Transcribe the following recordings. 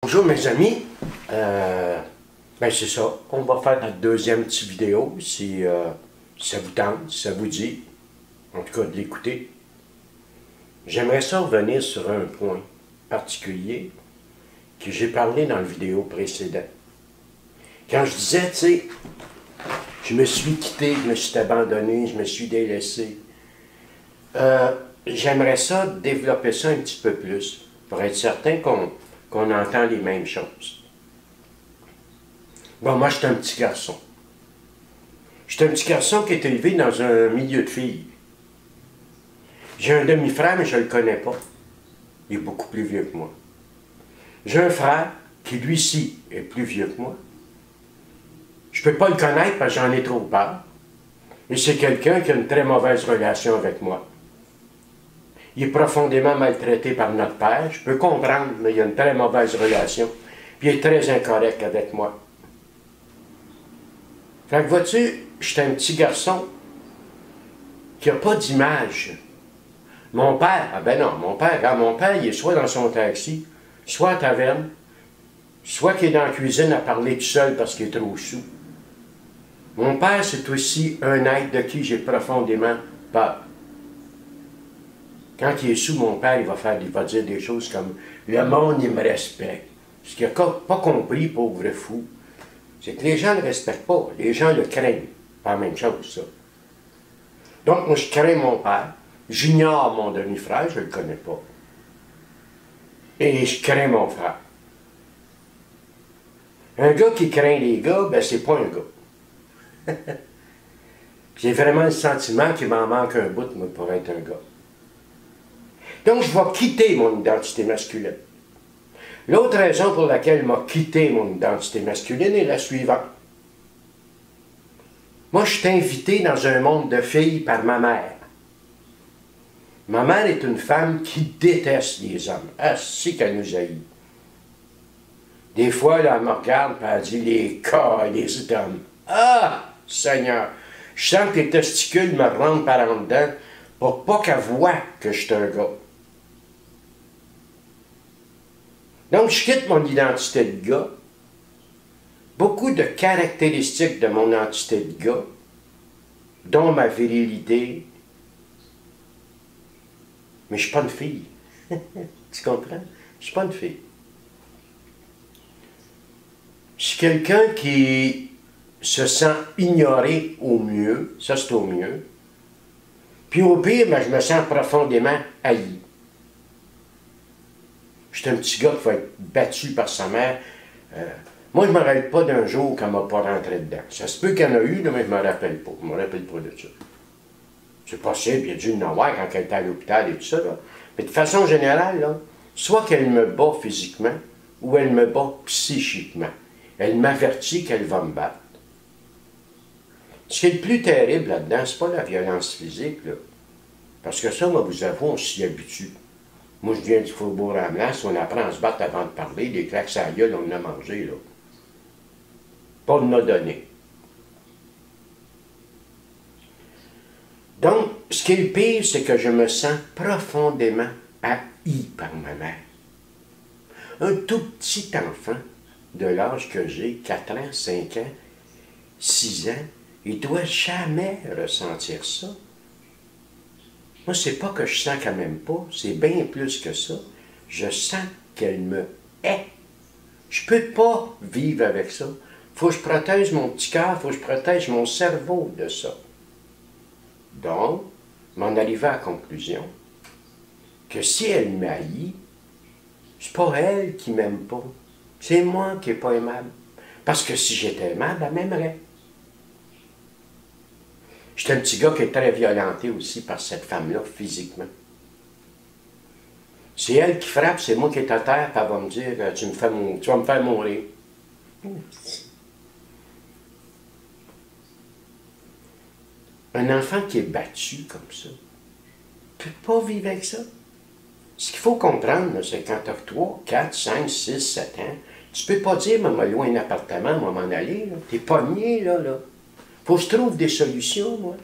Bonjour mes amis, ben c'est ça, on va faire notre deuxième petite vidéo si ça vous tente, si ça vous dit, en tout cas de l'écouter. J'aimerais ça revenir sur un point particulier que j'ai parlé dans la vidéo précédente. Quand je disais, tu sais, je me suis quitté, je me suis abandonné, je me suis délaissé, j'aimerais ça développer ça un petit peu plus pour être certain qu'on entend les mêmes choses. Bon, moi, je suis un petit garçon. Je suis un petit garçon qui est élevé dans un milieu de filles. J'ai un demi-frère, mais je ne le connais pas. Il est beaucoup plus vieux que moi. J'ai un frère qui, lui-ci, est plus vieux que moi. Je ne peux pas le connaître parce que j'en ai trop peur. Et c'est quelqu'un qui a une très mauvaise relation avec moi. Il est profondément maltraité par notre père. Je peux comprendre, mais il a une très mauvaise relation. Puis il est très incorrect avec moi. Fait que vois-tu, je suis un petit garçon qui n'a pas d'image. Mon père, ah ben non, mon père, il est soit dans son taxi, soit à la taverne, soit qu'il est dans la cuisine à parler tout seul parce qu'il est trop sous. Mon père, c'est aussi un être de qui j'ai profondément peur. Quand il est sous, mon père, il va dire des choses comme « Le monde, il me respecte ». Ce qu'il n'a pas compris, pauvre fou, c'est que les gens ne le respectent pas. Les gens le craignent. Pas la même chose, ça. Donc, moi, je crains mon père. J'ignore mon demi-frère, je ne le connais pas. Et je crains mon frère. Un gars qui craint les gars, ben, c'est pas un gars. J'ai vraiment le sentiment qu'il m'en manque un bout, moi, pour être un gars. Donc, je vais quitter mon identité masculine. L'autre raison pour laquelle je vais quitter mon identité masculine est la suivante. Moi, je suis invité dans un monde de filles par ma mère. Ma mère est une femme qui déteste les hommes. Ah, c'est qu'elle nous haït. Des fois, là, elle me regarde et elle dit « les cas, les hommes ». Ah, Seigneur, je sens que les testicules me rentrent par en dedans pour pas qu'elle voie que je suis un gars. Donc, je quitte mon identité de gars. Beaucoup de caractéristiques de mon identité de gars, dont ma virilité. Mais je ne suis pas une fille. Tu comprends? Je ne suis pas une fille. Je suis quelqu'un qui se sent ignoré au mieux. Ça, c'est au mieux. Puis au pire, ben, je me sens profondément haï. Je suis un petit gars qui va être battu par sa mère. Moi, je ne me rappelle pas d'un jour qu'elle ne m'a pas rentré dedans. Ça se peut qu'il y en a eu, mais je ne me rappelle pas. Je ne me rappelle pas de ça. C'est possible, il y a dû en avoir quand elle était à l'hôpital et tout ça. Là. Mais de façon générale, là, soit qu'elle me bat physiquement, ou elle me bat psychiquement. Elle m'avertit qu'elle va me battre. Ce qui est le plus terrible là-dedans, ce n'est pas la violence physique, là. Parce que ça, moi, vous avoue, on s'y habitue. Moi, je viens du Faubourg Ramelasse, on apprend à se battre avant de parler, des claques à la gueule, on en a mangé, là. Pas de nous donner. Donc, ce qui est le pire, c'est que je me sens profondément haï par ma mère. Un tout petit enfant, de l'âge que j'ai, 4 ans, 5 ans, 6 ans, il ne doit jamais ressentir ça. Moi, c'est pas que je sens qu'elle m'aime pas, c'est bien plus que ça. Je sens qu'elle me hait. Je peux pas vivre avec ça. Faut que je protège mon petit cœur, faut que je protège mon cerveau de ça. Donc, m'en arriver à la conclusion que si elle m'haït, c'est pas elle qui m'aime pas. C'est moi qui n'ai pas aimable. Parce que si j'étais aimable, elle m'aimerait. J'étais un petit gars qui est très violenté aussi par cette femme-là, physiquement. C'est elle qui frappe, c'est moi qui est à terre, puis elle va me dire « tu vas me faire mourir ». Un enfant qui est battu comme ça, ne peut pas vivre avec ça. Ce qu'il faut comprendre, c'est quand tu as 3, 4, 5, 6, 7 ans, tu ne peux pas dire « moi, loin un appartement, moi, m'en aller ». Tu es pogné, là. Faut que je trouve des solutions, moi.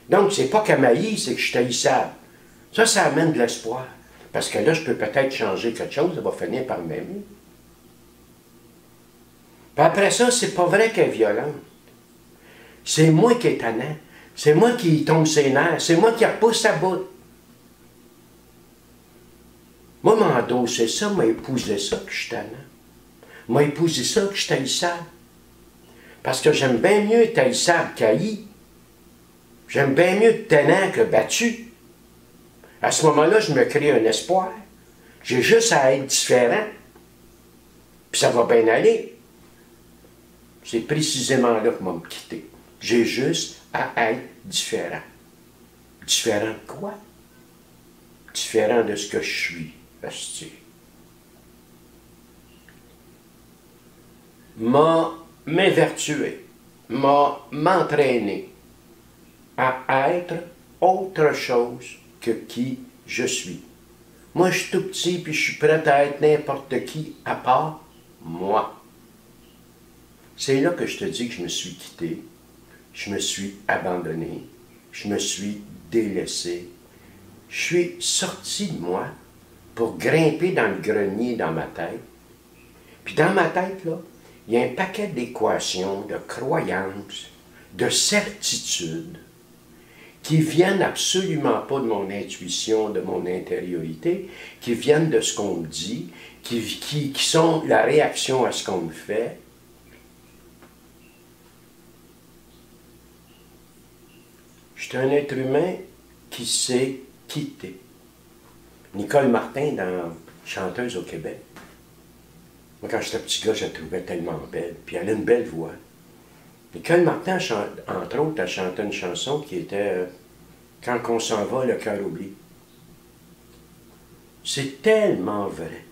Donc, c'est pas qu'elle m'haït, c'est que je suis haïssable. Ça amène de l'espoir. Parce que là, je peux peut-être changer quelque chose, elle va finir par m'aimer. Puis après ça, c'est pas vrai qu'elle est violente. C'est moi qui est tannant. C'est moi qui tombe ses nerfs. C'est moi qui repousse sa bout. Moi, m'endosser ça, m'a épousé ça que je suis tannant. M'a épousé ça que je suis taillissable. Parce que j'aime bien mieux être taillissable qu'haï. J'aime bien mieux être tannant que battu. À ce moment-là, je me crée un espoir. J'ai juste à être différent. Puis ça va bien aller. C'est précisément là que m'a me quitter. J'ai juste à être différent. Différent de quoi? Différent de ce que je suis. Hostie. M'évertuer, m'entraîner à être autre chose que qui je suis. Moi, je suis tout petit, puis je suis prêt à être n'importe qui, à part moi. C'est là que je te dis que je me suis quitté, je me suis abandonné, je me suis délaissé. Je suis sorti de moi pour grimper dans le grenier dans ma tête. Puis dans ma tête, là, il y a un paquet d'équations, de croyances, de certitudes qui viennent absolument pas de mon intuition, de mon intériorité, qui viennent de ce qu'on me dit, qui sont la réaction à ce qu'on me fait. Je suis un être humain qui s'est quitté. Nicole Martin, dans Chanteuse au Québec, moi, quand j'étais petit gars, je la trouvais tellement belle. Puis elle a une belle voix. Nicole Martin, entre autres, a chanté une chanson qui était Quand on s'en va, le cœur oublie. C'est tellement vrai.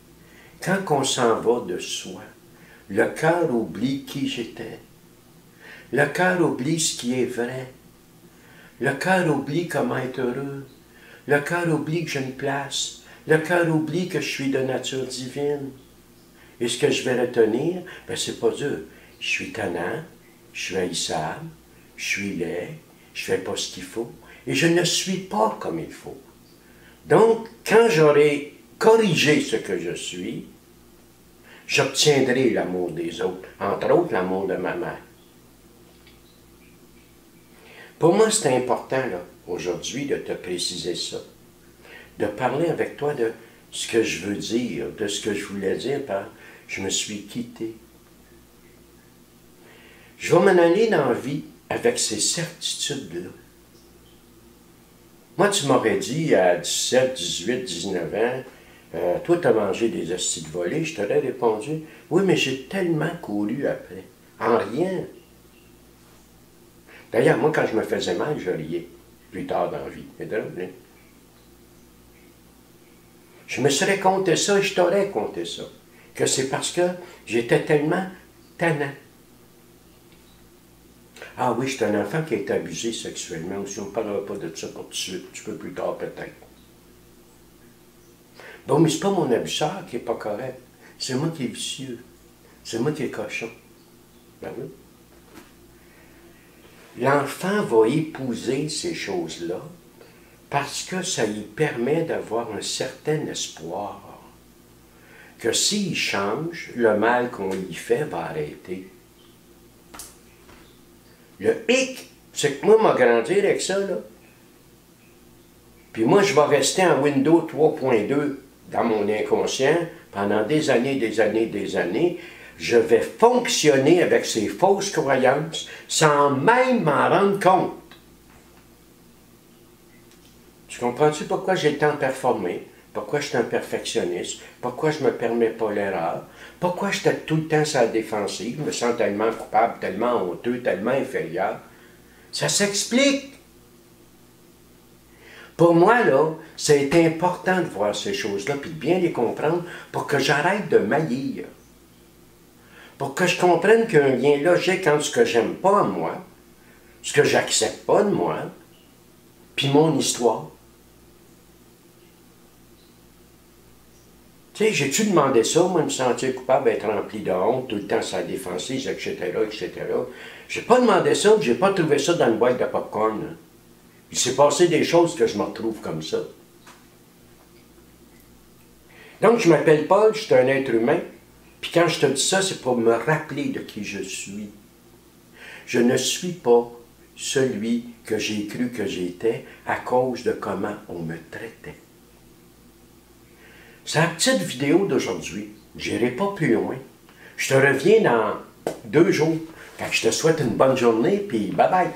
Quand on s'en va de soi, le cœur oublie qui j'étais. Le cœur oublie ce qui est vrai. Le cœur oublie comment être heureux. Le cœur oublie que j'ai une place. Le cœur oublie que je suis de nature divine. Et ce que je vais retenir, ben c'est pas dur. Je suis tannant, je suis haïssable, je suis laid, je fais pas ce qu'il faut, et je ne suis pas comme il faut. Donc, quand j'aurai corrigé ce que je suis, j'obtiendrai l'amour des autres, entre autres l'amour de ma mère. Pour moi, c'est important, là, aujourd'hui, de te préciser ça, de parler avec toi de ce que je veux dire, de ce que je voulais dire par « je me suis quitté ». Je vais m'en aller dans la vie avec ces certitudes-là. Moi, tu m'aurais dit à 17, 18, 19 ans, toi, tu as mangé des hosties de volée, je t'aurais répondu, oui, mais j'ai tellement couru après, en rien. D'ailleurs, moi, quand je me faisais mal, je riais, plus tard dans la vie. Je me serais compté ça et je t'aurais compté ça. Que c'est parce que j'étais tellement tannant. Ah oui, je suis un enfant qui a été abusé sexuellement aussi. On ne parlera pas de ça pour tout de suite, un petit peu plus tard peut-être. Bon, mais c'est pas mon abuseur qui n'est pas correct. C'est moi qui est vicieux. C'est moi qui est cochon. Ben oui. L'enfant va épouser ces choses-là parce que ça lui permet d'avoir un certain espoir que s'il change, le mal qu'on lui fait va arrêter. Le hic, c'est que moi, je vais grandir avec ça, là. Puis moi, je vais rester en Windows 3.2 dans mon inconscient pendant des années, des années, des années. Je vais fonctionner avec ces fausses croyances sans même m'en rendre compte. Tu comprends-tu pourquoi j'ai tant performé? Pourquoi je suis un perfectionniste? Pourquoi je ne me permets pas l'erreur? Pourquoi j'étais tout le temps sur la défensive? Je me sens tellement coupable, tellement honteux, tellement inférieur. Ça s'explique. Pour moi, là, c'est important de voir ces choses-là puis de bien les comprendre pour que j'arrête de maillir. Pour que je comprenne qu'il y a un lien logique entre ce que j'aime pas en moi, ce que j'accepte pas de moi, puis mon histoire. Tu sais, j'ai-tu demandé ça, moi, me sentir coupable d'être rempli de honte, tout le temps sur la défensive, etc., etc. J'ai pas demandé ça, j'ai pas trouvé ça dans une boîte de popcorn. Hein. Il s'est passé des choses que je me retrouve comme ça. Donc, je m'appelle Paul, je suis un être humain, Puis quand je te dis ça, c'est pour me rappeler de qui je suis. Je ne suis pas celui que j'ai cru que j'étais à cause de comment on me traitait. C'est la petite vidéo d'aujourd'hui. Je n'irai pas plus loin. Je te reviens dans 2 jours. Fait que je te souhaite une bonne journée, puis bye bye.